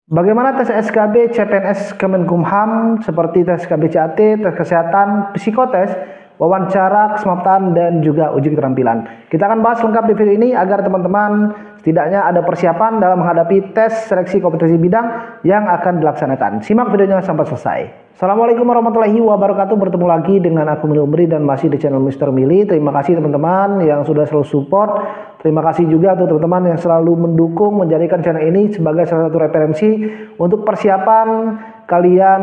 Bagaimana tes SKB CPNS Kemenkumham seperti tes SKB CAT, tes kesehatan, psikotes, wawancara, keselamatan, dan juga uji keterampilan. Kita akan bahas lengkap di video ini agar teman-teman setidaknya ada persiapan dalam menghadapi tes seleksi kompetensi bidang yang akan dilaksanakan. Simak videonya sampai selesai. Assalamualaikum warahmatullahi wabarakatuh. Bertemu lagi dengan aku Mili Umri dan masih di channel Mr. Mili. Terima kasih teman-teman yang sudah selalu support. Terima kasih juga untuk teman-teman yang selalu mendukung menjadikan channel ini sebagai salah satu referensi untuk persiapan kalian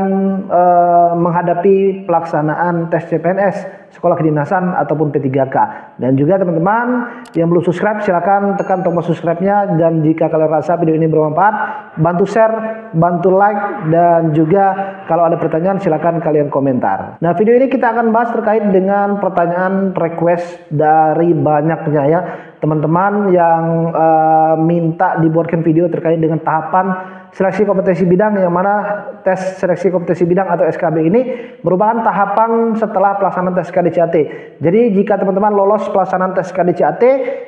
menghadapi pelaksanaan tes CPNS sekolah kedinasan ataupun P3K. Dan juga teman-teman yang belum subscribe silahkan tekan tombol subscribe-nya, dan jika kalian rasa video ini bermanfaat bantu share, bantu like, dan juga kalau ada pertanyaan silahkan kalian komentar. Nah, video ini kita akan bahas terkait dengan pertanyaan request dari banyaknya ya teman-teman yang minta dibuatkan video terkait dengan tahapan seleksi kompetensi bidang, yang mana tes seleksi kompetensi bidang atau SKB ini merupakan tahapan setelah pelaksanaan tes SKD CAT. Jadi jika teman-teman lolos pelaksanaan tes SKD CAT,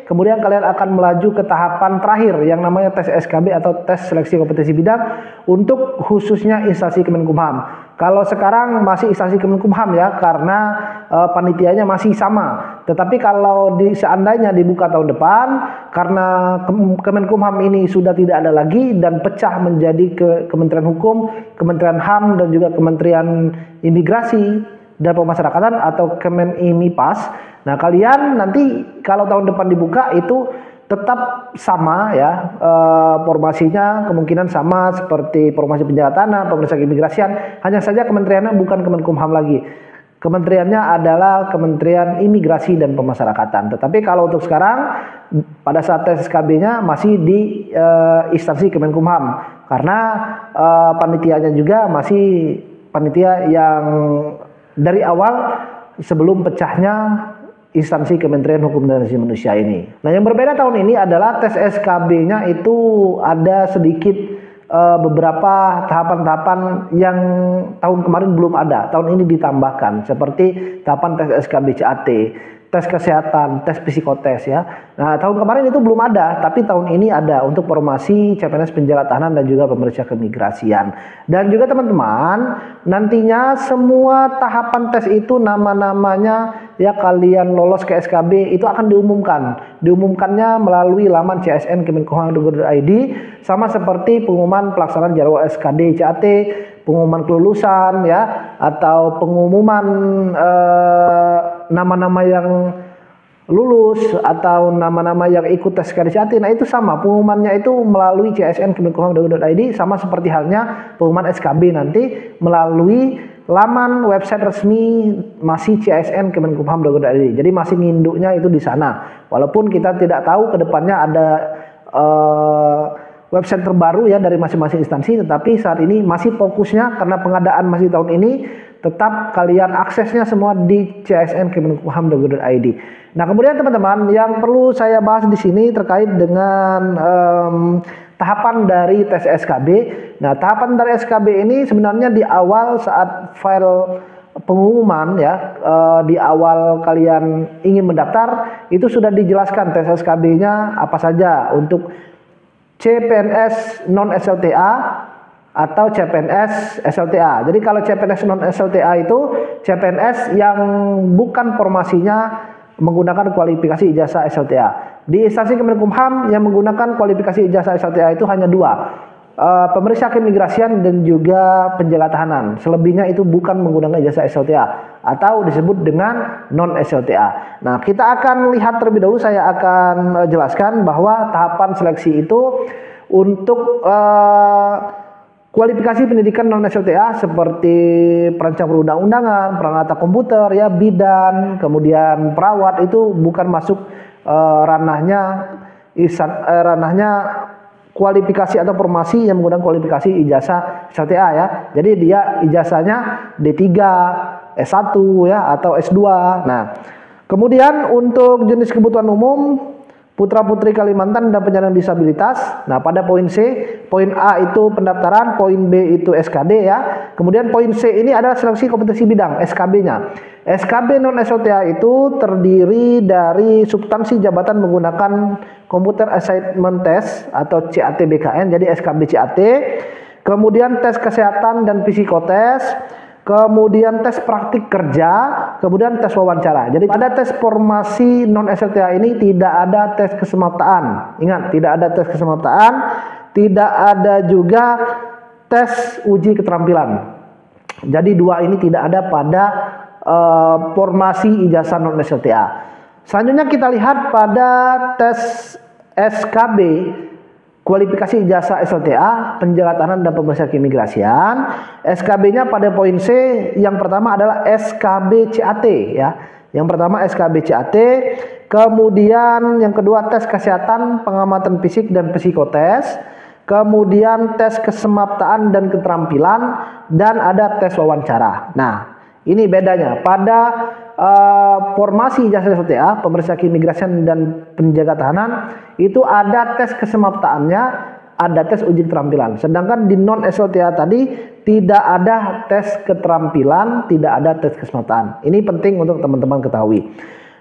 kemudian kalian akan melaju ke tahapan terakhir yang namanya tes SKB atau tes seleksi kompetensi bidang untuk khususnya instansi Kemenkumham. Kalau sekarang masih instansi Kemenkumham ya, karena panitianya masih sama. Tetapi kalau seandainya dibuka tahun depan, karena Kemenkumham ini sudah tidak ada lagi dan pecah menjadi Kementerian Hukum, Kementerian HAM, dan juga Kementerian Imigrasi dan Pemasyarakatan atau Kemenimipas. Nah, kalian nanti kalau tahun depan dibuka itu tetap sama ya, formasinya kemungkinan sama seperti formasi penjaga tanah, pemeriksaan keimigrasian, hanya saja kementeriannya bukan Kemenkumham lagi. Kementeriannya adalah Kementerian Imigrasi dan Pemasyarakatan. Tetapi kalau untuk sekarang pada saat tes SKB-nya masih di instansi Kemenkumham, karena panitianya juga masih panitia yang dari awal sebelum pecahnya instansi Kementerian Hukum dan Asasi Manusia ini. Nah, yang berbeda tahun ini adalah tes SKB-nya itu ada sedikit beberapa tahapan-tahapan yang tahun kemarin belum ada. Tahun ini ditambahkan seperti tahapan tes SKB CAT, tes kesehatan, tes psikotes ya. Nah, tahun kemarin itu belum ada, tapi tahun ini ada untuk formasi CPNS penjaga tahanan dan juga pemeriksa keimigrasian. Dan juga teman-teman, nantinya semua tahapan tes itu nama-namanya ya, kalian lolos ke SKB itu akan diumumkan. Diumumkannya melalui laman CSN Kemenkumham.go.id, sama seperti pengumuman pelaksanaan jadwal SKD CAT, pengumuman kelulusan ya, atau pengumuman nama-nama yang lulus atau nama-nama yang ikut tes SKD CAT. Nah, itu sama, pengumumannya itu melalui CSN Kemenkumham.go.id, sama seperti halnya pengumuman SKB nanti melalui laman website resmi masih CSN Kemenkumham.go.id. Jadi masih nginduknya itu di sana. Walaupun kita tidak tahu ke depannya ada website terbaru ya dari masing-masing instansi, tetapi saat ini masih fokusnya karena pengadaan masih tahun ini, tetap kalian aksesnya semua di CSN Kemenkumham.go.id. Nah, kemudian teman-teman yang perlu saya bahas di sini terkait dengan tahapan dari tes SKB. Nah, tahapan dari SKB ini sebenarnya di awal saat file pengumuman ya, di awal kalian ingin mendaftar itu sudah dijelaskan tes SKB-nya apa saja untuk CPNS non SLTA atau CPNS SLTA. Jadi kalau CPNS non SLTA itu CPNS yang bukan formasinya menggunakan kualifikasi ijazah SLTA. Di instansi Kemenkumham yang menggunakan kualifikasi ijazah SLTA itu hanya dua, pemeriksa keimigrasian dan juga penjaga tahanan. Selebihnya itu bukan menggunakan ijazah SLTA atau disebut dengan non SLTA. Nah, kita akan lihat terlebih dahulu, saya akan jelaskan bahwa tahapan seleksi itu untuk kualifikasi pendidikan non SLTA seperti perancang perundang-undangan, peranata komputer ya, bidan, kemudian perawat, itu bukan masuk ranahnya kualifikasi atau formasi yang menggunakan kualifikasi ijazah SLTA ya. Jadi dia ijazahnya D3, S1 ya, atau S2. Nah, kemudian untuk jenis kebutuhan umum, putra-putri Kalimantan dan penyandang disabilitas. Nah, pada poin C, poin A itu pendaftaran, poin B itu SKD ya. Kemudian poin C ini adalah seleksi kompetensi bidang, SKB-nya. SKB non SLTA itu terdiri dari substansi jabatan menggunakan Computer Assignment Test atau CAT BKN, jadi SKB CAT. kemudian tes kesehatan dan psikotes, kemudian tes praktik kerja, kemudian tes wawancara. Jadi pada tes formasi non SLTA ini tidak ada tes kesemaptaan. Ingat, tidak ada tes kesemaptaan, tidak ada juga tes uji keterampilan. Jadi dua ini tidak ada pada formasi ijazah non SLTA. Selanjutnya kita lihat pada tes SKB kualifikasi ijazah SLTA penjaga tahanan dan pemeriksaan keimigrasian. SKB-nya pada poin C yang pertama adalah SKB CAT ya. Yang pertama SKB CAT, kemudian yang kedua tes kesehatan, pengamatan fisik dan psikotes, kemudian tes kesemaptaan dan keterampilan, dan ada tes wawancara. Nah, ini bedanya pada formasi ijazah SLTA pemeriksaan keimigrasian dan penjaga tahanan itu ada tes kesemaptaannya, ada tes uji keterampilan. Sedangkan di non SLTA tadi tidak ada tes keterampilan, tidak ada tes kesemaptaan. Ini penting untuk teman-teman ketahui.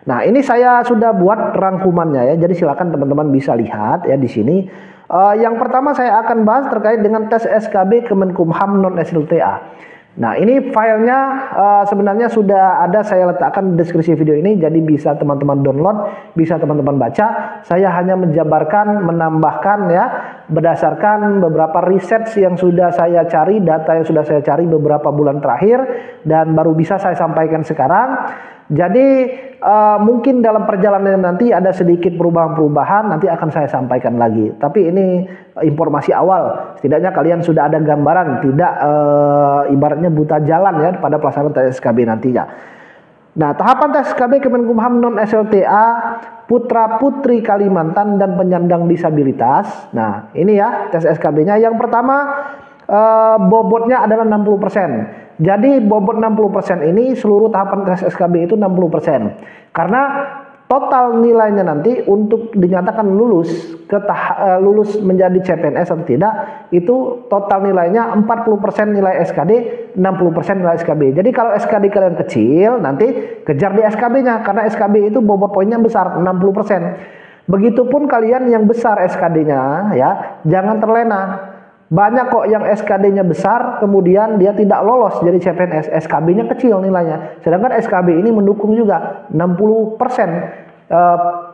Nah, ini saya sudah buat rangkumannya ya. Jadi silakan teman-teman bisa lihat ya di sini. Yang pertama saya akan bahas terkait dengan tes SKB Kemenkumham non SLTA. Nah, ini filenya sebenarnya sudah ada, saya letakkan di deskripsi video ini, jadi bisa teman-teman download, bisa teman-teman baca. Saya hanya menjabarkan, menambahkan ya, berdasarkan beberapa riset yang sudah saya cari, data yang sudah saya cari beberapa bulan terakhir, dan baru bisa saya sampaikan sekarang. Jadi mungkin dalam perjalanan nanti ada sedikit perubahan-perubahan, nanti akan saya sampaikan lagi. Tapi ini informasi awal, setidaknya kalian sudah ada gambaran, tidak ibaratnya buta jalan ya pada pelaksanaan tes SKB nantinya. Nah, tahapan tes SKB Kemenkumham non SLTA putra putri Kalimantan dan penyandang disabilitas. Nah, ini ya tes SKB-nya. Yang pertama bobotnya adalah 60%. Jadi bobot 60% ini seluruh tahapan tes SKB itu 60%. Karena total nilainya nanti untuk dinyatakan lulus lulus menjadi CPNS atau tidak, itu total nilainya 40% nilai SKD, 60% nilai SKB. Jadi kalau SKD kalian kecil, nanti kejar di SKB-nya karena SKB itu bobot poinnya besar 60%. Begitupun kalian yang besar SKD-nya ya, jangan terlena. Banyak kok yang SKD-nya besar, kemudian dia tidak lolos jadi CPNS, SKB-nya kecil nilainya. Sedangkan SKB ini mendukung juga 60%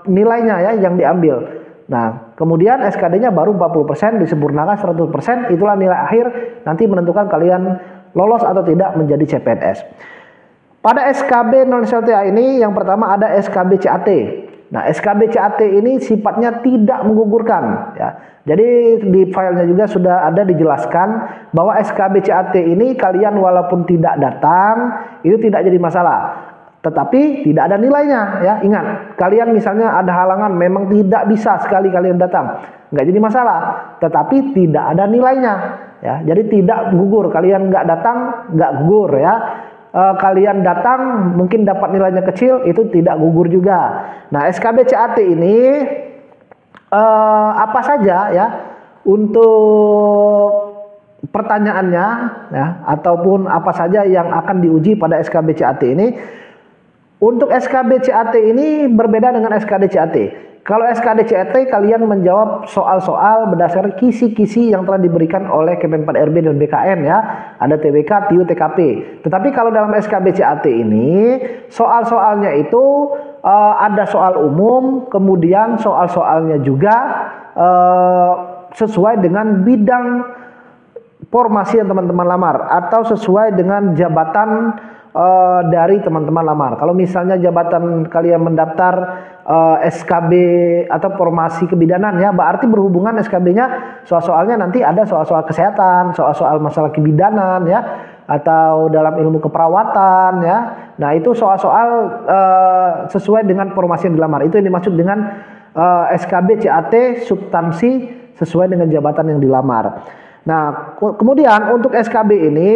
nilainya ya yang diambil. Nah, kemudian SKD-nya baru 40%, disempurnakan 100%, itulah nilai akhir nanti menentukan kalian lolos atau tidak menjadi CPNS. Pada SKB non SLTA ini yang pertama ada SKB CAT. Nah, SKB CAT ini sifatnya tidak menggugurkan ya. Jadi di filenya juga sudah ada dijelaskan bahwa SKB CAT ini kalian walaupun tidak datang itu tidak jadi masalah. Tetapi tidak ada nilainya ya. Ingat, kalian misalnya ada halangan memang tidak bisa sekali kalian datang, nggak jadi masalah. Tetapi tidak ada nilainya ya. Jadi tidak gugur, kalian nggak datang nggak gugur ya. Kalian datang mungkin dapat nilainya kecil, itu tidak gugur juga. Nah, SKB CAT ini apa saja ya untuk pertanyaannya ya, ataupun apa saja yang akan diuji pada SKB CAT ini. Untuk SKB CAT ini berbeda dengan SKD CAT. Kalau SKD CAT kalian menjawab soal-soal berdasarkan kisi-kisi yang telah diberikan oleh Kemenpan RB dan BKN ya. Ada TWK, TIU, TKP. Tetapi kalau dalam SKB CAT ini soal-soalnya itu ada soal umum, kemudian soal-soalnya juga sesuai dengan bidang formasi yang teman-teman lamar atau sesuai dengan jabatan dari teman-teman lamar. Kalau misalnya jabatan kalian mendaftar SKB atau formasi kebidanan ya, berarti berhubungan SKB-nya soal-soalnya nanti ada soal-soal kesehatan, soal-soal masalah kebidanan ya, atau dalam ilmu keperawatan ya. Nah, itu soal-soal sesuai dengan formasi yang dilamar. Itu yang dimaksud dengan SKB CAT substansi sesuai dengan jabatan yang dilamar. Nah, kemudian untuk SKB ini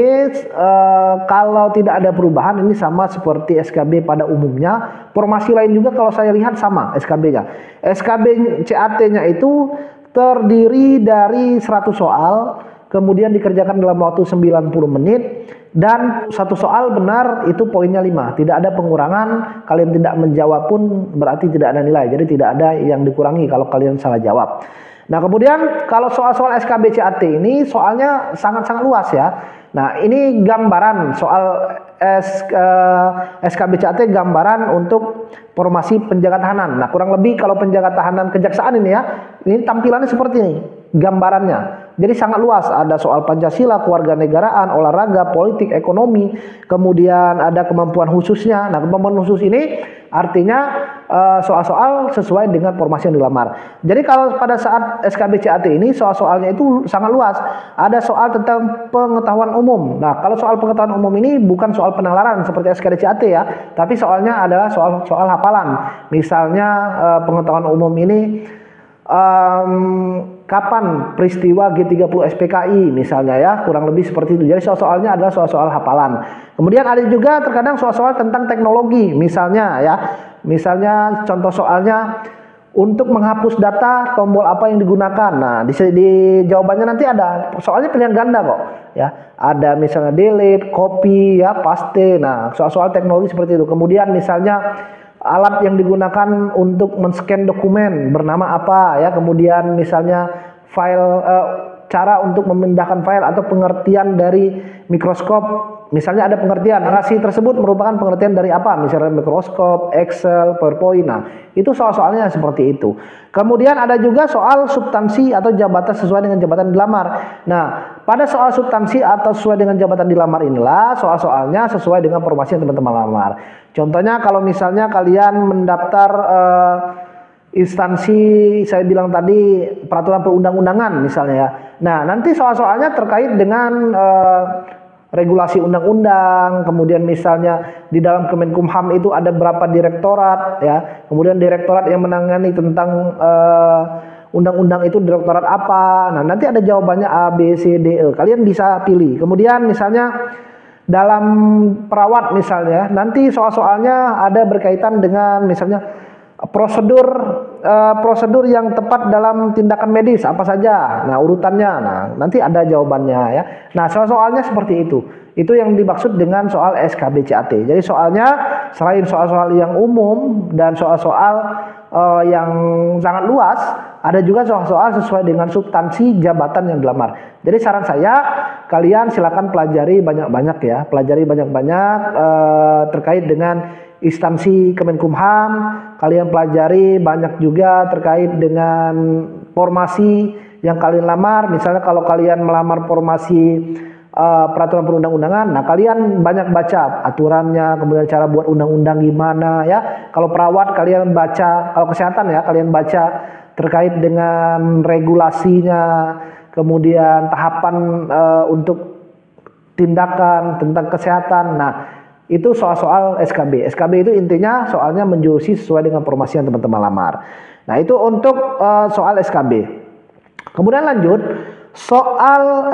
kalau tidak ada perubahan ini sama seperti SKB pada umumnya. Formasi lain juga kalau saya lihat sama SKB-nya. SKB CAT-nya itu terdiri dari 100 soal, kemudian dikerjakan dalam waktu 90 menit, dan satu soal benar itu poinnya 5. Tidak ada pengurangan, kalian tidak menjawab pun berarti tidak ada nilai. Jadi tidak ada yang dikurangi kalau kalian salah jawab. Nah, kemudian kalau soal-soal SKB CAT ini soalnya sangat-sangat luas ya. Nah, ini gambaran soal SKB CAT, gambaran untuk formasi penjaga tahanan. Nah, kurang lebih kalau penjaga tahanan kejaksaan ini ya, ini tampilannya seperti ini gambarannya. Jadi sangat luas, ada soal Pancasila, kewarganegaraan, olahraga, politik, ekonomi, kemudian ada kemampuan khususnya. Nah, kemampuan khusus ini artinya soal-soal sesuai dengan formasi yang dilamar. Jadi kalau pada saat SKB CAT ini soal-soalnya itu sangat luas. Ada soal tentang pengetahuan umum. Nah, kalau soal pengetahuan umum ini bukan soal penalaran seperti SKB CAT ya, tapi soalnya adalah soal hafalan. Misalnya pengetahuan umum ini kapan peristiwa G30 SPKI misalnya ya, kurang lebih seperti itu. Jadi soal-soalnya adalah soal-soal hafalan. Kemudian ada juga terkadang soal-soal tentang teknologi, misalnya ya, misalnya contoh soalnya untuk menghapus data tombol apa yang digunakan. Nah, di jawabannya nanti ada soalnya pilihan ganda kok ya, ada misalnya delete, copy ya, paste. Nah, soal-soal teknologi seperti itu. Kemudian misalnya alat yang digunakan untuk men-scan dokumen bernama apa ya, kemudian misalnya file, cara untuk memindahkan file atau pengertian dari mikroskop, misalnya ada pengertian narasi tersebut merupakan pengertian dari apa, misalnya mikroskop, Excel, PowerPoint. Nah, itu soal-soalnya seperti itu. Kemudian ada juga soal substansi atau jabatan sesuai dengan jabatan dilamar. Nah, pada soal substansi atau sesuai dengan jabatan dilamar inilah soal-soalnya sesuai dengan formasi yang teman-teman lamar. Contohnya kalau misalnya kalian mendaftar instansi, saya bilang tadi peraturan perundang-undangan misalnya ya. Nah, nanti soal-soalnya terkait dengan regulasi undang-undang, kemudian misalnya di dalam Kemenkumham itu ada berapa direktorat ya, kemudian direktorat yang menangani tentang undang-undang itu direktorat apa. Nah, nanti ada jawabannya A, B, C, D, E. Kalian bisa pilih. Kemudian misalnya dalam perawat misalnya, nanti soal-soalnya ada berkaitan dengan misalnya prosedur yang tepat dalam tindakan medis apa saja. Nah, urutannya. Nah, nanti ada jawabannya ya. Nah, soal-soalnya seperti itu. Itu yang dimaksud dengan soal SKB CAT. Jadi soalnya selain soal-soal yang umum dan soal-soal yang sangat luas, ada juga soal-soal sesuai dengan substansi jabatan yang dilamar. Jadi saran saya, kalian silakan pelajari banyak-banyak ya, pelajari banyak-banyak terkait dengan instansi Kemenkumham, kalian pelajari banyak juga terkait dengan formasi yang kalian lamar. Misalnya kalau kalian melamar formasi peraturan perundang-undangan, nah kalian banyak baca aturannya, kemudian cara buat undang-undang gimana ya. Kalau perawat kalian baca, kalau kesehatan ya kalian baca terkait dengan regulasinya, kemudian tahapan untuk tindakan tentang kesehatan. Nah, itu soal-soal SKB. SKB itu intinya soalnya menjurusi sesuai dengan formasi yang teman-teman lamar. Nah, itu untuk soal SKB. Kemudian lanjut soal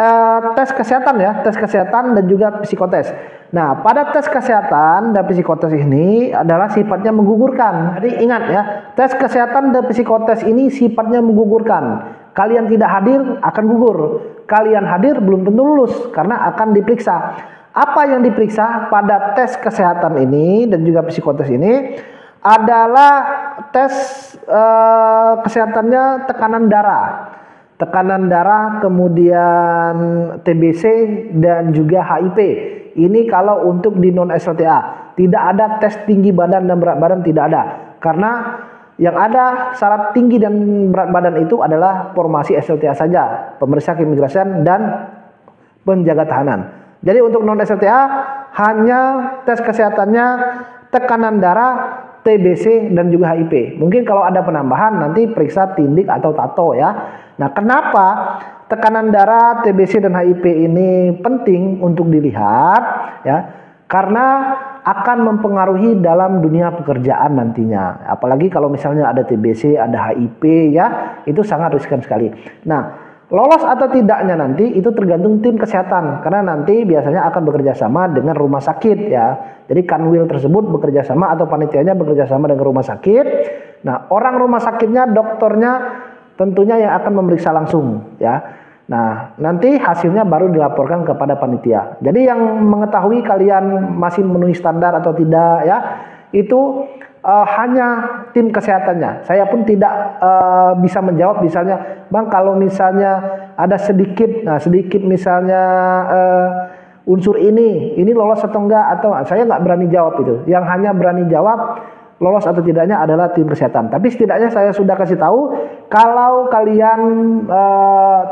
tes kesehatan ya, tes kesehatan dan juga psikotes. Nah, pada tes kesehatan dan psikotes ini adalah sifatnya menggugurkan. Jadi ingat ya, tes kesehatan dan psikotes ini sifatnya menggugurkan. Kalian tidak hadir akan gugur. Kalian hadir belum tentu lulus karena akan diperiksa. Apa yang diperiksa pada tes kesehatan ini dan juga psikotes ini adalah tes kesehatannya tekanan darah, kemudian TBC dan juga HIV. Ini kalau untuk di non SLTA. Tidak ada tes tinggi badan dan berat badan, tidak ada. Karena yang ada syarat tinggi dan berat badan itu adalah formasi SLTA saja, pemeriksa keimigrasian dan penjaga tahanan. Jadi untuk non SLTA hanya tes kesehatannya tekanan darah, TBC dan juga HIV. Mungkin kalau ada penambahan nanti periksa tindik atau tato ya. Nah, kenapa tekanan darah, TBC dan HIV ini penting untuk dilihat ya? Karena akan mempengaruhi dalam dunia pekerjaan nantinya. Apalagi kalau misalnya ada TBC, ada HIV ya, itu sangat riskan sekali. Nah, lolos atau tidaknya nanti itu tergantung tim kesehatan, karena nanti biasanya akan bekerja sama dengan rumah sakit ya. Jadi kanwil tersebut bekerja sama atau panitianya bekerja sama dengan rumah sakit. Nah, orang rumah sakitnya, dokternya tentunya yang akan memeriksa langsung ya. Nah, nanti hasilnya baru dilaporkan kepada panitia. Jadi yang mengetahui kalian masih memenuhi standar atau tidak ya, itu hanya tim kesehatannya. Saya pun tidak bisa menjawab misalnya, Bang, kalau misalnya ada sedikit misalnya unsur ini lolos atau enggak, atau saya nggak berani jawab itu. Yang hanya berani jawab lolos atau tidaknya adalah tim kesehatan. Tapi setidaknya saya sudah kasih tahu kalau kalian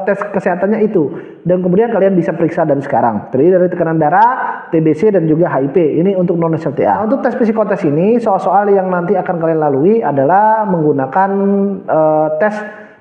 tes kesehatannya itu, dan kemudian kalian bisa periksa dari sekarang. Terdiri dari tekanan darah, TBC dan juga HIV. Ini untuk non SLTA. Nah, untuk tes psikotes ini, soal-soal yang nanti akan kalian lalui adalah menggunakan tes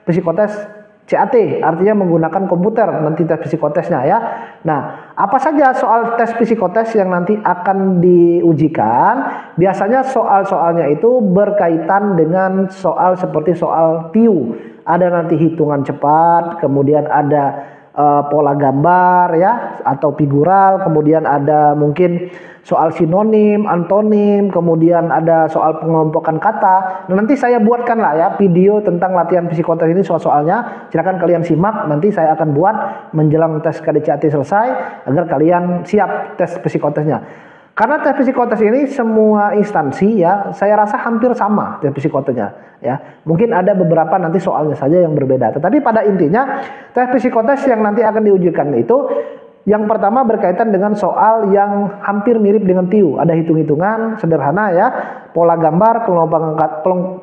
psikotes CAT, artinya menggunakan komputer nanti tes psikotesnya ya. Nah, apa saja soal tes psikotes yang nanti akan diujikan? Biasanya soal-soalnya itu berkaitan dengan soal seperti soal TIU. Ada nanti hitungan cepat, kemudian ada pola gambar ya, atau figural, kemudian ada mungkin soal sinonim, antonim, kemudian ada soal pengelompokan kata. Nah, nanti saya buatkan lah ya video tentang latihan psikotes ini, soal-soalnya silakan kalian simak, nanti saya akan buat menjelang tes KDCAT selesai agar kalian siap tes psikotesnya. Karena tes psikotes ini semua instansi ya, saya rasa hampir sama tes psikotesnya ya. Mungkin ada beberapa nanti soalnya saja yang berbeda. Tetapi pada intinya tes psikotes yang nanti akan diujikan itu yang pertama berkaitan dengan soal yang hampir mirip dengan TIU. Ada hitung-hitungan sederhana ya, pola gambar,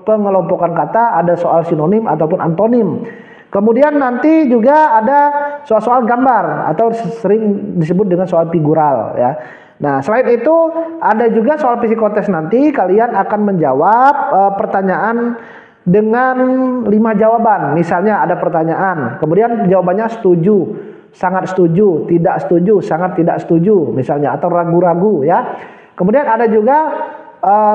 pengelompokan kata, ada soal sinonim ataupun antonim. Kemudian nanti juga ada soal-soal gambar atau sering disebut dengan soal figural ya. Nah, selain itu ada juga soal psikotes, nanti kalian akan menjawab pertanyaan dengan 5 jawaban. Misalnya ada pertanyaan, kemudian jawabannya setuju, sangat setuju, tidak setuju, sangat tidak setuju misalnya, atau ragu-ragu ya. Kemudian ada juga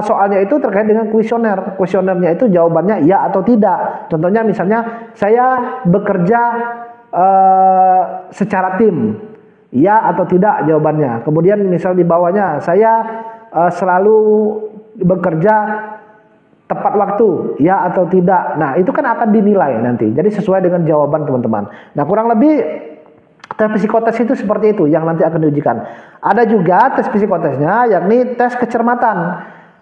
soalnya itu terkait dengan kuesioner. Kuesionernya itu jawabannya iya atau tidak. Contohnya misalnya saya bekerja secara tim. Ya atau tidak jawabannya. Kemudian misal di bawahnya, saya selalu bekerja tepat waktu, ya atau tidak. Nah, itu kan akan dinilai nanti. Jadi sesuai dengan jawaban teman-teman. Nah, kurang lebih tes psikotes itu seperti itu yang nanti akan diujikan. Ada juga tes psikotesnya, yakni tes kecermatan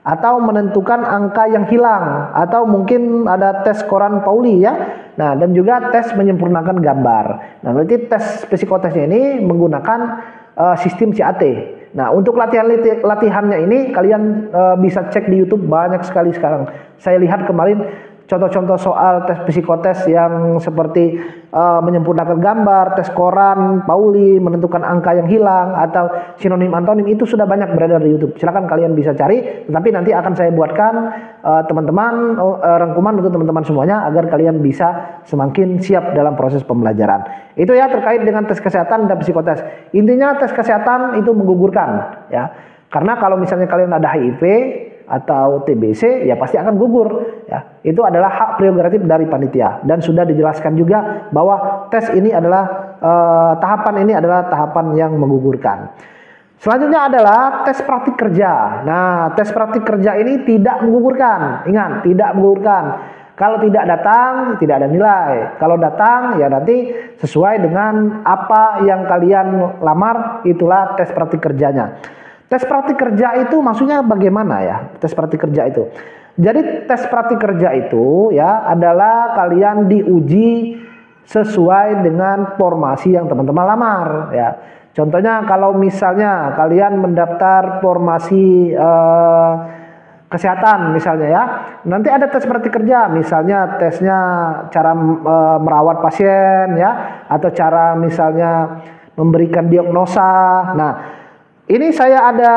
atau menentukan angka yang hilang, atau mungkin ada tes Coran Pauli ya. Nah, dan juga tes menyempurnakan gambar. Nah, nanti tes psikotesnya ini menggunakan sistem CAT. Nah, untuk latihannya ini kalian bisa cek di YouTube, banyak sekali sekarang. Saya lihat kemarin contoh-contoh soal tes psikotes yang seperti menyempurnakan gambar, tes Coran Pauli, menentukan angka yang hilang, atau sinonim antonim, itu sudah banyak beredar di YouTube. Silakan kalian bisa cari, tapi nanti akan saya buatkan teman-teman rangkuman untuk teman-teman semuanya agar kalian bisa semakin siap dalam proses pembelajaran. Itu ya terkait dengan tes kesehatan dan psikotes. Intinya tes kesehatan itu menggugurkan ya. Karena kalau misalnya kalian ada HIV atau TBC ya pasti akan gugur ya. Itu adalah hak prerogatif dari panitia, dan sudah dijelaskan juga bahwa tes ini adalah tahapan ini adalah tahapan yang menggugurkan. Selanjutnya adalah tes praktik kerja. Nah, tes praktik kerja ini tidak menggugurkan. Ingat, tidak menggugurkan. Kalau tidak datang, tidak ada nilai. Kalau datang, ya nanti sesuai dengan apa yang kalian lamar, itulah tes praktik kerjanya. Tes praktik kerja itu maksudnya bagaimana ya? Tes praktik kerja itu. Jadi tes praktik kerja itu ya adalah kalian diuji sesuai dengan formasi yang teman-teman lamar ya. Contohnya kalau misalnya kalian mendaftar formasi kesehatan misalnya ya, nanti ada tes praktik kerja, misalnya tesnya cara merawat pasien ya, atau cara misalnya memberikan diagnosa. Nah, ini saya ada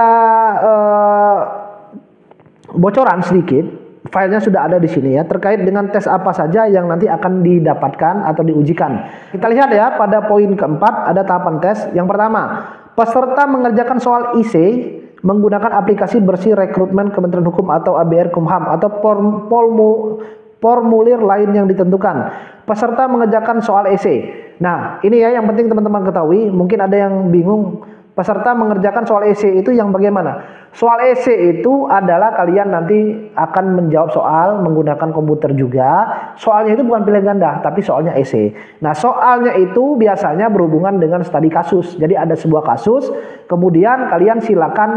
bocoran sedikit, filenya sudah ada di sini ya, terkait dengan tes apa saja yang nanti akan didapatkan atau diujikan. Kita lihat ya, pada poin keempat ada tahapan tes. Yang pertama, peserta mengerjakan soal IC menggunakan aplikasi bersih rekrutmen Kementerian Hukum atau ABR Kumham atau formulir lain yang ditentukan. Peserta mengerjakan soal esai. Nah, ini ya yang penting teman-teman ketahui. Mungkin ada yang bingung, peserta mengerjakan soal esai itu yang bagaimana? Soal esai itu adalah kalian nanti akan menjawab soal menggunakan komputer juga. Soalnya itu bukan pilihan ganda, tapi soalnya esai. Nah, soalnya itu biasanya berhubungan dengan studi kasus. Jadi ada sebuah kasus, kemudian kalian silakan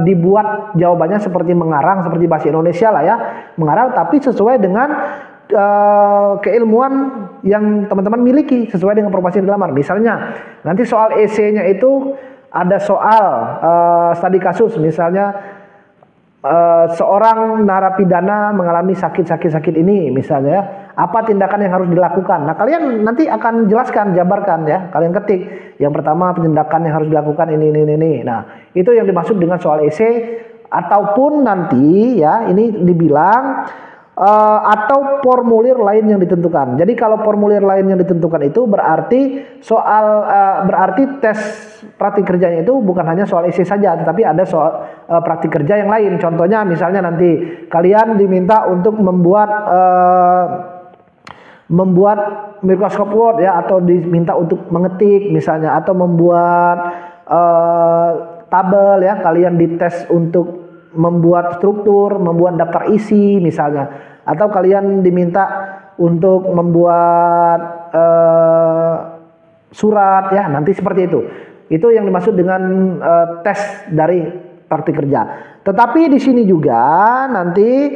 dibuat jawabannya seperti mengarang, seperti bahasa Indonesia lah ya, mengarang tapi sesuai dengan keilmuan yang teman-teman miliki, sesuai dengan profesi yang dilamar. Misalnya nanti soal esainya itu ada soal studi kasus, misalnya seorang narapidana mengalami sakit ini, misalnya apa tindakan yang harus dilakukan. Nah, kalian nanti akan jelaskan, jabarkan ya. Kalian ketik. Yang pertama, tindakan yang harus dilakukan ini. Nah, itu yang dimaksud dengan soal esai, ataupun nanti ya ini dibilang atau formulir lain yang ditentukan. Jadi kalau formulir lain yang ditentukan itu berarti berarti tes praktik kerjanya itu bukan hanya soal isi saja, tetapi ada soal praktik kerja yang lain. Contohnya misalnya nanti kalian diminta untuk membuat Microsoft Word ya, atau diminta untuk mengetik misalnya, atau membuat tabel ya, kalian dites untuk membuat struktur, membuat daftar isi misalnya, atau kalian diminta untuk membuat surat ya, nanti seperti itu. Itu yang dimaksud dengan tes dari praktik kerja. Tetapi di sini juga nanti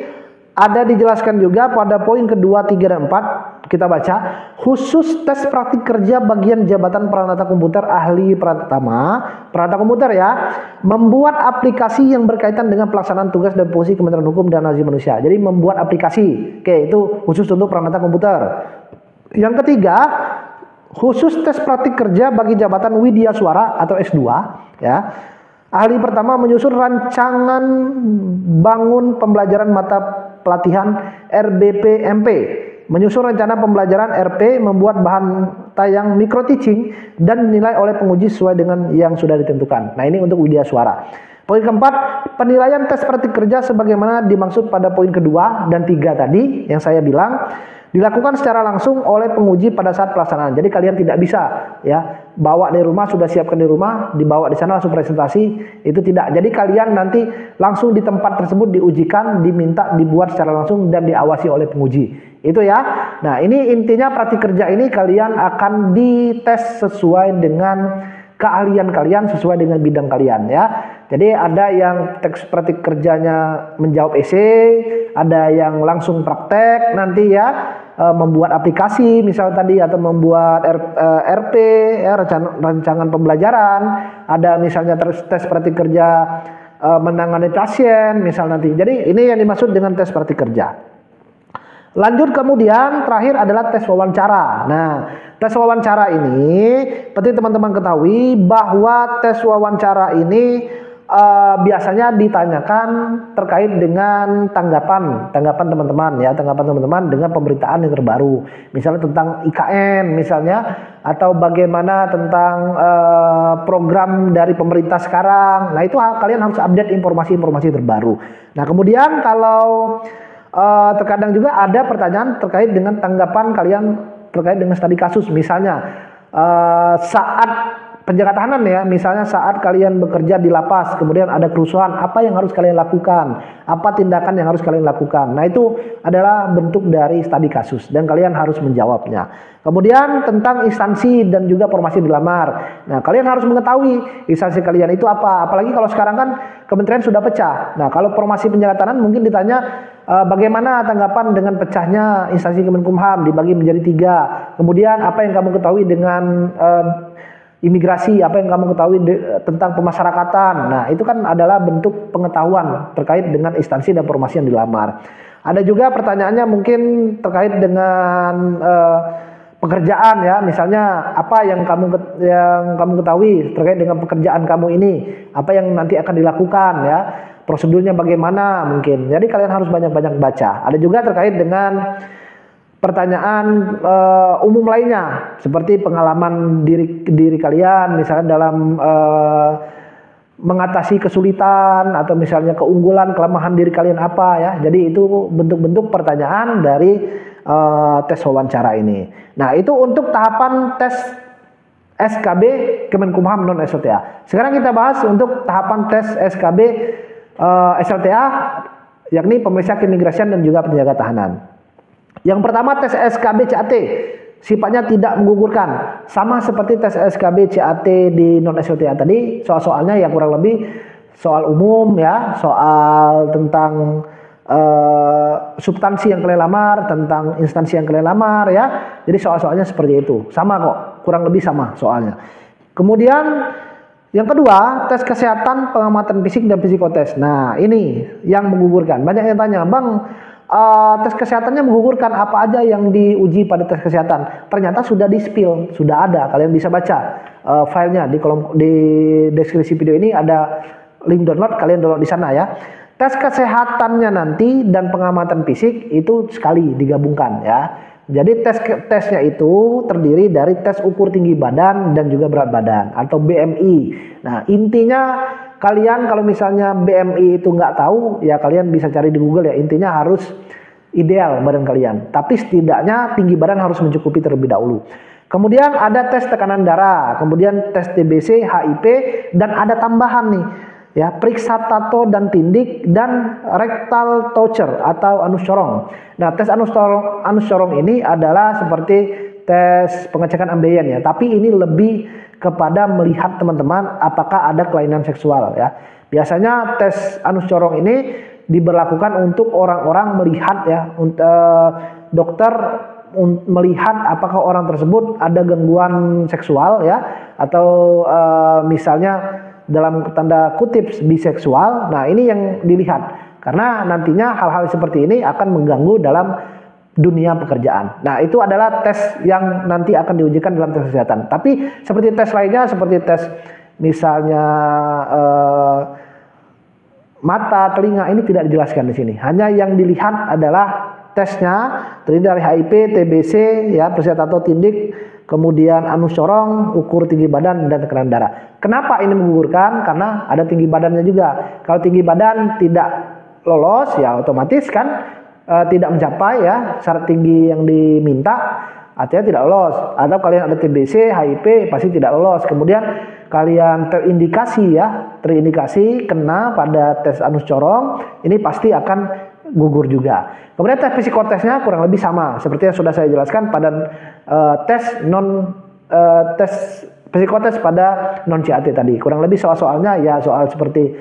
ada dijelaskan juga pada poin kedua, 3 dan 4. Kita baca, khusus tes praktik kerja bagian jabatan peranata komputer ahli peranata komputer ya, membuat aplikasi yang berkaitan dengan pelaksanaan tugas dan fungsi Kementerian Hukum dan Asasi Manusia. Jadi membuat aplikasi, oke, itu khusus untuk peranata komputer. Yang ketiga, khusus tes praktik kerja bagi jabatan widya suara atau S2 ya. Ahli pertama menyusun rancangan bangun pembelajaran mata pelatihan RBPMP, menyusun rencana pembelajaran RP, membuat bahan tayang micro teaching dan dinilai oleh penguji sesuai dengan yang sudah ditentukan. Nah, ini untuk widya suara. Poin keempat, penilaian tes praktik kerja sebagaimana dimaksud pada poin kedua dan 3 tadi yang saya bilang dilakukan secara langsung oleh penguji pada saat pelaksanaan. Jadi kalian tidak bisa ya bawa dari rumah, sudah siapkan di rumah, dibawa di sana langsung presentasi, itu tidak. Jadi kalian nanti langsung di tempat tersebut diujikan, diminta dibuat secara langsung dan diawasi oleh penguji. Itu ya. Nah, ini intinya praktik kerja ini kalian akan dites sesuai dengan keahlian kalian, sesuai dengan bidang kalian ya. Jadi ada yang teks praktik kerjanya menjawab esai, ada yang langsung praktek nanti ya, membuat aplikasi misalnya tadi, atau membuat RP ya, rancangan pembelajaran, ada misalnya tes praktik kerja menangani pasien misal nanti. Jadi ini yang dimaksud dengan tes praktik kerja. Lanjut, kemudian terakhir adalah tes wawancara. Nah, tes wawancara ini penting teman-teman ketahui bahwa tes wawancara ini biasanya ditanyakan terkait dengan tanggapan teman-teman ya, tanggapan teman-teman dengan pemberitaan yang terbaru, misalnya tentang IKN misalnya, atau bagaimana tentang program dari pemerintah sekarang. Nah, itu kalian harus update informasi-informasi terbaru. Nah, kemudian kalau terkadang juga ada pertanyaan terkait dengan tanggapan kalian terkait dengan studi kasus, misalnya saat penjaga tahanan ya, misalnya saat kalian bekerja di lapas, kemudian ada kerusuhan, apa yang harus kalian lakukan, apa tindakan yang harus kalian lakukan. Nah, itu adalah bentuk dari studi kasus dan kalian harus menjawabnya. Kemudian tentang instansi dan juga formasi dilamar. Nah, kalian harus mengetahui instansi kalian itu apa, apalagi kalau sekarang kan kementerian sudah pecah. Nah, kalau formasi penjaga tahanan mungkin ditanya bagaimana tanggapan dengan pecahnya instansi Kemenkumham dibagi menjadi 3. Kemudian apa yang kamu ketahui dengan imigrasi, apa yang kamu ketahui tentang pemasyarakatan. Nah, itu kan adalah bentuk pengetahuan terkait dengan instansi dan formasi yang dilamar. Ada juga pertanyaannya mungkin terkait dengan pekerjaan ya, misalnya apa yang kamu ketahui terkait dengan pekerjaan kamu ini, apa yang nanti akan dilakukan ya, prosedurnya bagaimana mungkin. Jadi kalian harus banyak-banyak baca. Ada juga terkait dengan pertanyaan umum lainnya, seperti pengalaman diri kalian misalnya dalam mengatasi kesulitan, atau misalnya keunggulan, kelemahan diri kalian apa ya. Jadi itu bentuk-bentuk pertanyaan dari tes wawancara ini. Nah, itu untuk tahapan tes SKB Kemenkumham non SLTA. Sekarang kita bahas untuk tahapan tes SKB SLTA, yakni pemeriksa keimigrasian dan juga penjaga tahanan. Yang pertama, tes SKB CAT sifatnya tidak menggugurkan, sama seperti tes SKB CAT di non SLTA tadi. Soal-soalnya ya kurang lebih soal umum ya, soal tentang substansi yang kalian lamar, tentang instansi yang kalian lamar ya. Jadi soal-soalnya seperti itu, sama kok, kurang lebih sama soalnya. Kemudian yang kedua, tes kesehatan, pengamatan fisik dan psikotes. Nah ini yang menggugurkan. Banyak yang tanya, Bang, tes kesehatannya menggugurkan, apa aja yang diuji pada tes kesehatan? Ternyata sudah di-spill, sudah ada, kalian bisa baca filenya di deskripsi video ini, ada link download, kalian download di sana ya. Tes kesehatannya nanti dan pengamatan fisik itu sekali digabungkan ya. Jadi tesnya itu terdiri dari tes ukur tinggi badan dan juga berat badan atau BMI. Nah intinya kalian kalau misalnya BMI itu nggak tahu ya kalian bisa cari di Google ya. Intinya harus ideal badan kalian. Tapi setidaknya tinggi badan harus mencukupi terlebih dahulu. Kemudian ada tes tekanan darah, kemudian tes TBC, HIP, dan ada tambahan nih. Ya, periksa tato dan tindik dan rectal toucher atau anus corong. Nah, tes anus corong ini adalah seperti tes pengecekan ambeien ya, tapi ini lebih kepada melihat teman-teman apakah ada kelainan seksual ya. Biasanya tes anus corong ini diberlakukan untuk orang-orang melihat ya, dokter melihat apakah orang tersebut ada gangguan seksual ya, atau misalnya dalam tanda kutip biseksual. Nah ini yang dilihat, karena nantinya hal-hal seperti ini akan mengganggu dalam dunia pekerjaan. Nah itu adalah tes yang nanti akan diujikan dalam tes kesehatan. Tapi seperti tes lainnya, seperti tes misalnya mata, telinga, ini tidak dijelaskan di sini. Hanya yang dilihat adalah tesnya terdiri dari HIP, TBC, ya, periksa tato, tindik, kemudian anus corong, ukur tinggi badan, dan tekanan darah. Kenapa ini menggugurkan? Karena ada tinggi badannya juga. Kalau tinggi badan tidak lolos, ya otomatis kan tidak mencapai ya syarat tinggi yang diminta, artinya tidak lolos. Atau kalian ada TBC, HIP, pasti tidak lolos. Kemudian kalian terindikasi kena pada tes anus corong, ini pasti akan gugur juga. Kemudian tes psikotesnya kurang lebih sama seperti yang sudah saya jelaskan pada tes psikotes pada non CAT tadi. Kurang lebih soal-soalnya ya soal seperti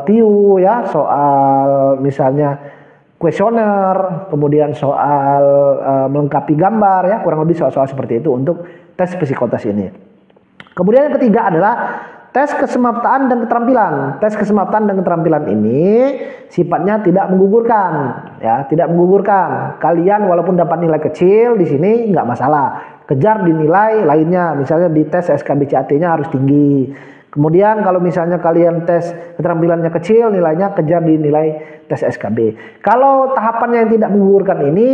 TIU ya, soal misalnya kuesioner, kemudian soal melengkapi gambar ya, kurang lebih soal-soal seperti itu untuk tes psikotes ini. Kemudian yang ketiga adalah tes kesemaptaan dan keterampilan. Tes kesemaptaan dan keterampilan ini sifatnya tidak menggugurkan, ya, tidak menggugurkan. Kalian walaupun dapat nilai kecil di sini nggak masalah. Kejar di nilai lainnya, misalnya di tes SKB CAT-nya harus tinggi. Kemudian kalau misalnya kalian tes keterampilannya kecil, nilainya kejar di nilai tes SKB. Kalau tahapannya yang tidak menggugurkan ini,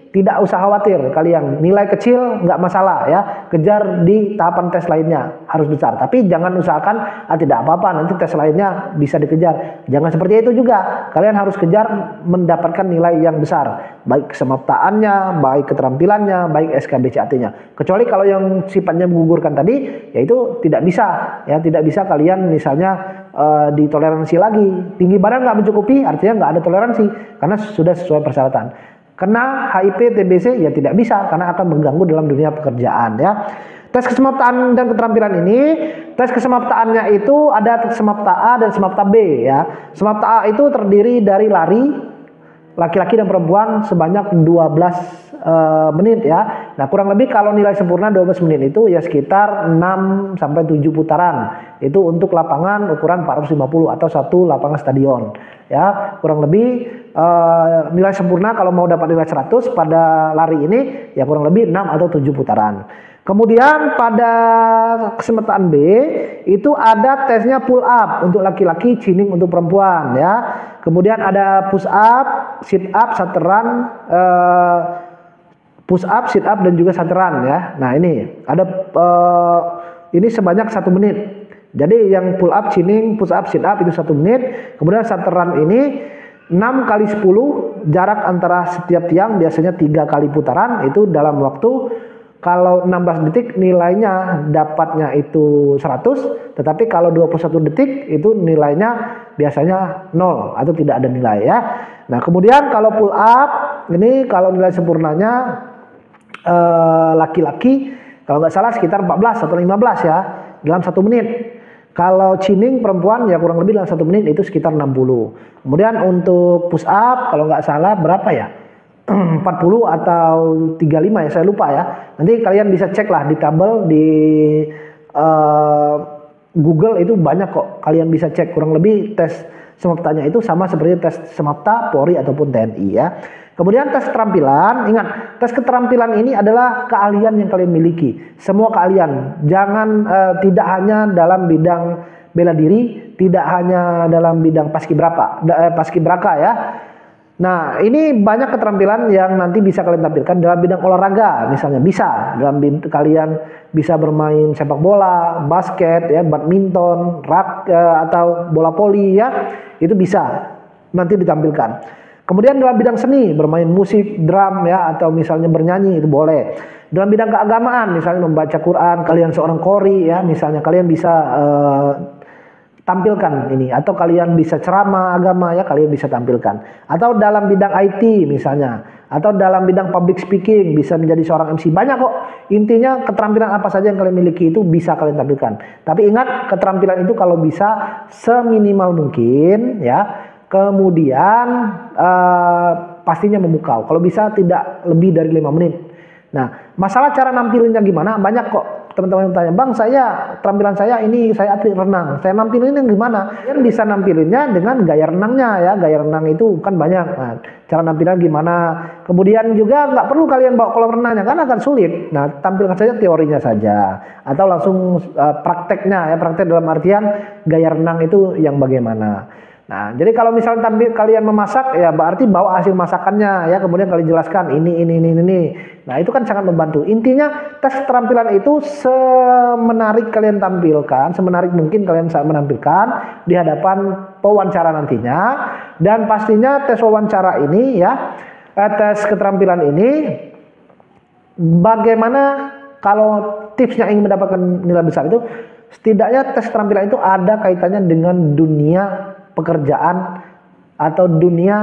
tidak usah khawatir kalian, nilai kecil nggak masalah ya, kejar di tahapan tes lainnya harus besar, tapi jangan usahakan tidak apa-apa nanti tes lainnya bisa dikejar, jangan seperti itu juga. Kalian harus kejar mendapatkan nilai yang besar, baik kesemaptaannya, baik keterampilannya, baik SKB CAT-nya. Kecuali kalau yang sifatnya menggugurkan tadi, yaitu tidak bisa ya, tidak bisa kalian misalnya ditoleransi lagi. Tinggi badan nggak mencukupi, artinya nggak ada toleransi karena sudah sesuai persyaratan. Kena HIP, TBC ya tidak bisa karena akan mengganggu dalam dunia pekerjaan ya. Tes kesemaptaan dan keterampilan ini, tes kesemaptaannya itu ada semapta A dan semapta B ya. Semapta A itu terdiri dari lari laki-laki dan perempuan sebanyak 12 menit ya. Nah, kurang lebih kalau nilai sempurna 12 menit itu ya sekitar 6 sampai 7 putaran. Itu untuk lapangan ukuran 450 atau satu lapangan stadion. Ya, kurang lebih nilai sempurna kalau mau dapat nilai 100 pada lari ini ya kurang lebih 6 atau 7 putaran. Kemudian pada kesempatan B itu ada tesnya pull up untuk laki-laki, chinning untuk perempuan ya. Kemudian ada push up, sit up, shutteran, push up, sit up dan juga shutteran ya. Nah ini ada ini sebanyak 1 menit. Jadi yang pull up, chinning, push up, sit up itu 1 menit. Kemudian shutteran ini 6 kali 10, jarak antara setiap tiang biasanya 3 kali putaran, itu dalam waktu kalau 16 detik nilainya dapatnya itu 100, tetapi kalau 21 detik itu nilainya biasanya 0 atau tidak ada nilai ya. Nah, kemudian kalau pull up ini kalau nilai sempurnanya laki-laki kalau nggak salah sekitar 14 atau 15 ya dalam 1 menit. Kalau chinning perempuan ya kurang lebih dalam 1 menit itu sekitar 60. Kemudian untuk push up kalau nggak salah berapa ya? 40 atau 35 ya, saya lupa ya. Nanti kalian bisa cek lah di tabel di Google itu banyak kok. Kalian bisa cek kurang lebih tes semaptanya itu sama seperti tes semapta Polri ataupun TNI ya. Kemudian tes keterampilan, ingat tes keterampilan ini adalah keahlian yang kalian miliki. Semua keahlian, jangan tidak hanya dalam bidang bela diri, tidak hanya dalam bidang paskibraka ya. Nah, ini banyak keterampilan yang nanti bisa kalian tampilkan dalam bidang olahraga, misalnya bisa dalam kalian bisa bermain sepak bola, basket, ya, badminton, atau bola voli ya, itu bisa nanti ditampilkan. Kemudian dalam bidang seni, bermain musik, drum ya, atau misalnya bernyanyi itu boleh. Dalam bidang keagamaan, misalnya membaca Quran, kalian seorang qori ya, misalnya kalian bisa tampilkan ini, atau kalian bisa ceramah agama ya, kalian bisa tampilkan. Atau dalam bidang IT misalnya, atau dalam bidang public speaking, bisa menjadi seorang MC. Banyak kok, intinya keterampilan apa saja yang kalian miliki itu bisa kalian tampilkan. Tapi ingat, keterampilan itu kalau bisa seminimal mungkin ya, kemudian pastinya memukau. Kalau bisa tidak lebih dari 5 menit. Nah, masalah cara nampilinnya gimana? Banyak kok teman-teman yang tanya, Bang, keterampilan saya ini, saya atlet renang, saya nampilinnya gimana? Kalian bisa nampilinnya dengan gaya renangnya ya, gaya renang itu kan banyak. Nah, cara nampilan gimana? Kemudian juga nggak perlu kalian bawa kolam renangnya, karena akan sulit. Nah, tampilkan saja teorinya saja, atau langsung prakteknya ya, praktek dalam artian gaya renang itu yang bagaimana. Nah, jadi kalau misalnya kalian memasak ya berarti bawa hasil masakannya ya, kemudian kalian jelaskan ini. Nah, itu kan sangat membantu. Intinya tes keterampilan itu semenarik kalian tampilkan, semenarik mungkin kalian saat menampilkan di hadapan pewawancara nantinya. Dan pastinya tes wawancara ini ya, tes keterampilan ini bagaimana kalau tipsnya ingin mendapatkan nilai besar itu, setidaknya tes keterampilan itu ada kaitannya dengan dunia pekerjaan atau dunia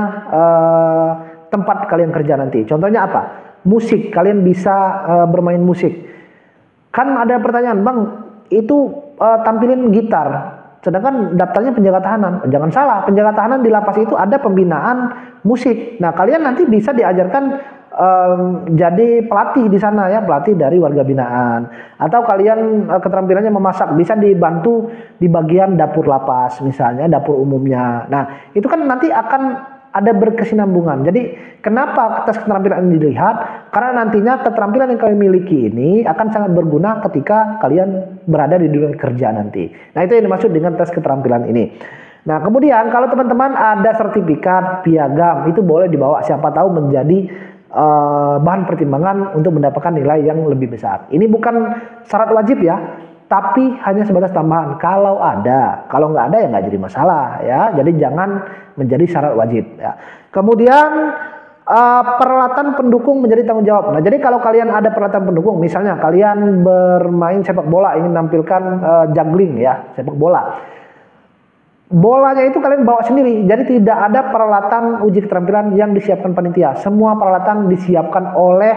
tempat kalian kerja nanti. Contohnya apa? Musik, kalian bisa bermain musik. Kan ada pertanyaan, Bang, itu tampilin gitar, sedangkan daftarnya penjaga tahanan. Jangan salah, penjaga tahanan di lapas itu ada pembinaan musik. Nah, kalian nanti bisa diajarkan jadi pelatih di sana ya, pelatih dari warga binaan. Atau kalian keterampilannya memasak, bisa dibantu di bagian dapur lapas misalnya, dapur umumnya. Nah, itu kan nanti akan ada berkesinambungan. Jadi kenapa tes keterampilan ini dilihat? Karena nantinya keterampilan yang kalian miliki ini akan sangat berguna ketika kalian berada di dunia kerja nanti. Nah, itu yang dimaksud dengan tes keterampilan ini. Nah, kemudian kalau teman-teman ada sertifikat piagam, itu boleh dibawa, siapa tahu menjadi bahan pertimbangan untuk mendapatkan nilai yang lebih besar. Ini bukan syarat wajib ya, tapi hanya sebatas tambahan kalau ada. Kalau nggak ada ya nggak jadi masalah ya. Jadi jangan menjadi syarat wajib ya. Kemudian peralatan pendukung menjadi tanggung jawab. Nah, jadi kalau kalian ada peralatan pendukung, misalnya kalian bermain sepak bola, ingin menampilkan juggling ya, sepak bola. Bolanya itu kalian bawa sendiri, jadi tidak ada peralatan uji keterampilan yang disiapkan panitia. Semua peralatan disiapkan oleh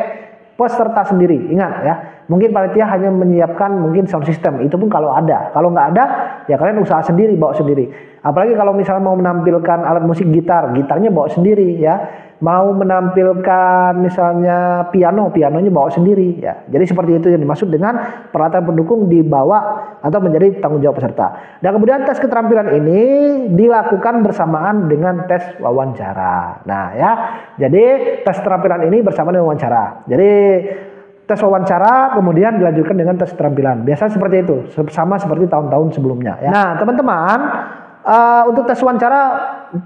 peserta sendiri. Ingat ya, mungkin panitia hanya menyiapkan mungkin sound system, itu pun kalau ada. Kalau nggak ada, ya kalian usaha sendiri, bawa sendiri. Apalagi kalau misalnya mau menampilkan alat musik gitarnya bawa sendiri ya. Mau menampilkan misalnya pianonya bawa sendiri ya. Jadi seperti itu yang dimaksud dengan peralatan pendukung dibawa atau menjadi tanggung jawab peserta. Dan kemudian tes keterampilan ini dilakukan bersamaan dengan tes wawancara. Nah ya, jadi tes keterampilan ini bersamaan dengan wawancara. Jadi tes wawancara kemudian dilanjutkan dengan tes keterampilan. Biasanya seperti itu, sama seperti tahun-tahun sebelumnya ya. Nah, teman-teman, untuk tes wawancara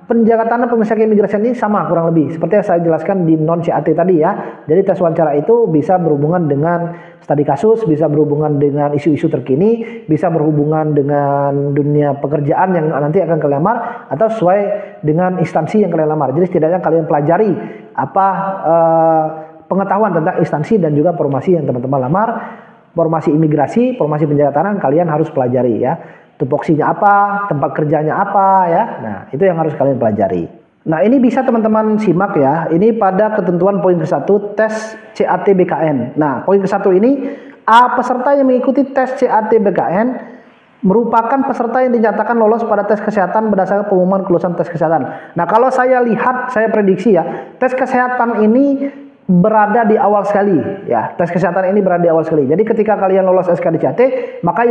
penjaga tahanan pemeriksa keimigrasian ini sama kurang lebih seperti yang saya jelaskan di non CAT tadi ya. Jadi tes wawancara itu bisa berhubungan dengan studi kasus, bisa berhubungan dengan isu-isu terkini, bisa berhubungan dengan dunia pekerjaan yang nanti akan kalian lamar, atau sesuai dengan instansi yang kalian lamar. Jadi setidaknya kalian pelajari apa pengetahuan tentang instansi dan juga formasi yang teman-teman lamar. Formasi imigrasi, formasi penjahatan kalian harus pelajari ya. Tupoksinya apa, tempat kerjanya apa ya. Nah, itu yang harus kalian pelajari. Nah, ini bisa teman-teman simak ya. Ini pada ketentuan poin ke-1 tes CAT BKN. Nah, poin ke-1 ini peserta yang mengikuti tes CAT BKN merupakan peserta yang dinyatakan lolos pada tes kesehatan berdasarkan pengumuman kelulusan tes kesehatan. Nah, kalau saya lihat, saya prediksi ya, tes kesehatan ini berada di awal sekali ya. Tes kesehatan ini berada di awal sekali. Jadi ketika kalian lolos SKDCAT, maka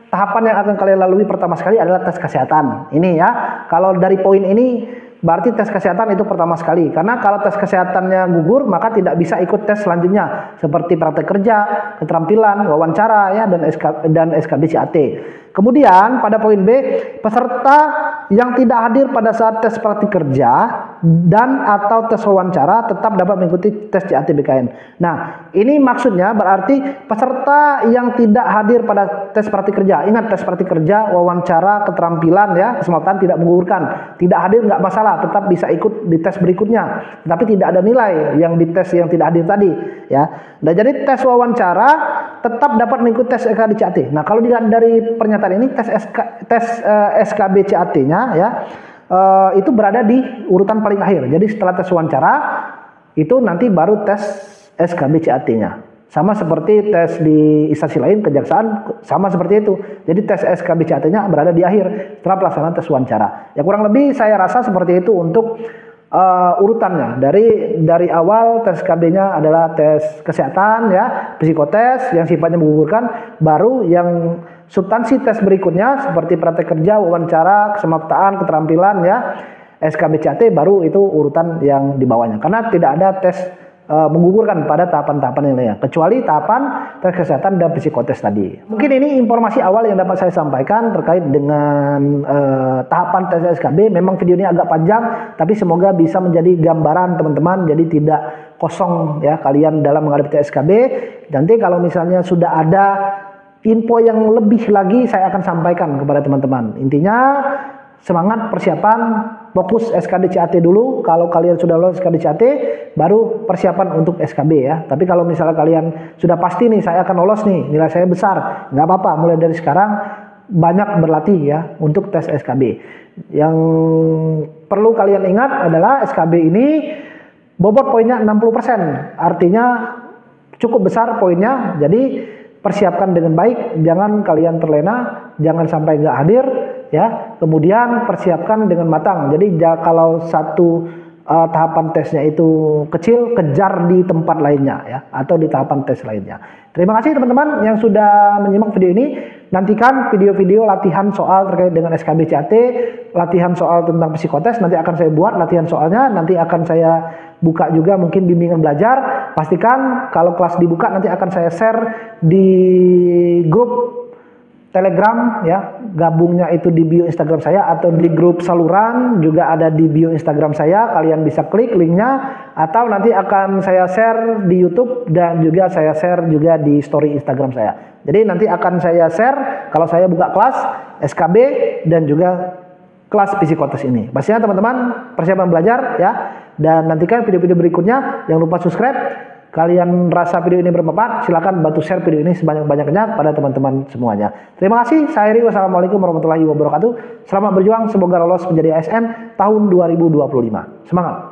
tahapan yang akan kalian lalui pertama sekali adalah tes kesehatan. Ini ya. Kalau dari poin ini berarti tes kesehatan itu pertama sekali. Karena kalau tes kesehatannya gugur, maka tidak bisa ikut tes selanjutnya seperti praktek kerja, keterampilan, wawancara ya dan SKDCAT. Kemudian pada poin B, peserta yang tidak hadir pada saat tes praktik kerja dan atau tes wawancara tetap dapat mengikuti tes CAT BKN. Nah, ini maksudnya berarti peserta yang tidak hadir pada tes praktik kerja. Ingat, tes praktik kerja, wawancara, keterampilan ya, kesempatan tidak menggugurkan. Tidak hadir nggak masalah, tetap bisa ikut di tes berikutnya. Tapi tidak ada nilai yang di tes yang tidak hadir tadi ya. Nah, jadi tes wawancara tetap dapat mengikuti tes SKDCAT. Nah, kalau dilihat dari pernyataan ini tes SKBCAT-nya ya itu berada di urutan paling akhir. Jadi setelah tes wawancara itu nanti baru tes SKBCAT-nya. Sama seperti tes di instansi lain, kejaksaan sama seperti itu. Jadi tes SKBCAT-nya berada di akhir setelah pelaksanaan tes wawancara. Ya kurang lebih saya rasa seperti itu untuk urutannya. Dari awal tes KB-nya adalah tes kesehatan ya, psikotes yang sifatnya menggugurkan, baru yang substansi tes berikutnya seperti praktek kerja, wawancara, kesemaptaan, keterampilan ya, SKBCAT baru itu urutan yang di bawahnya. Karena tidak ada tes menggugurkan pada tahapan-tahapan yang lainnya, kecuali tahapan tes kesehatan dan psikotes tadi. Mungkin ini informasi awal yang dapat saya sampaikan terkait dengan tahapan tes SKB. Memang video ini agak panjang, tapi semoga bisa menjadi gambaran teman-teman, jadi tidak kosong ya kalian dalam menghadapi tes SKB. Nanti kalau misalnya sudah ada info yang lebih lagi, saya akan sampaikan kepada teman-teman. Intinya semangat persiapan, fokus SKDCAT dulu. Kalau kalian sudah lolos SKDCAT, baru persiapan untuk SKB ya. Tapi kalau misalnya kalian sudah pasti nih, saya akan lolos nih, nilai saya besar, nggak apa-apa, mulai dari sekarang banyak berlatih ya untuk tes SKB. Yang perlu kalian ingat adalah SKB ini bobot poinnya 60%, artinya cukup besar poinnya. Jadi persiapkan dengan baik, jangan kalian terlena, jangan sampai nggak hadir ya. Kemudian persiapkan dengan matang. Jadi kalau satu tahapan tesnya itu kecil, kejar di tempat lainnya ya, atau di tahapan tes lainnya. Terima kasih teman-teman yang sudah menyimak video ini. Nantikan video-video latihan soal terkait dengan SKBCAT, latihan soal tentang psikotes nanti akan saya buat latihan soalnya, nanti akan saya buka juga mungkin bimbingan belajar. Pastikan kalau kelas dibuka nanti akan saya share di grup Telegram ya, gabungnya itu di bio Instagram saya, atau di grup saluran juga ada di bio Instagram saya. Kalian bisa klik linknya, atau nanti akan saya share di YouTube dan juga saya share juga di story Instagram saya. Jadi nanti akan saya share kalau saya buka kelas SKB dan juga kelas psikotes ini. Pastinya teman-teman persiapan belajar ya, dan nantikan video-video berikutnya. Jangan lupa subscribe. Kalian rasa video ini bermanfaat, silakan bantu share video ini sebanyak-banyaknya pada teman-teman semuanya. Terima kasih, saya Heri. Wassalamualaikum warahmatullahi wabarakatuh. Selamat berjuang, semoga lolos menjadi ASN tahun 2025. Semangat!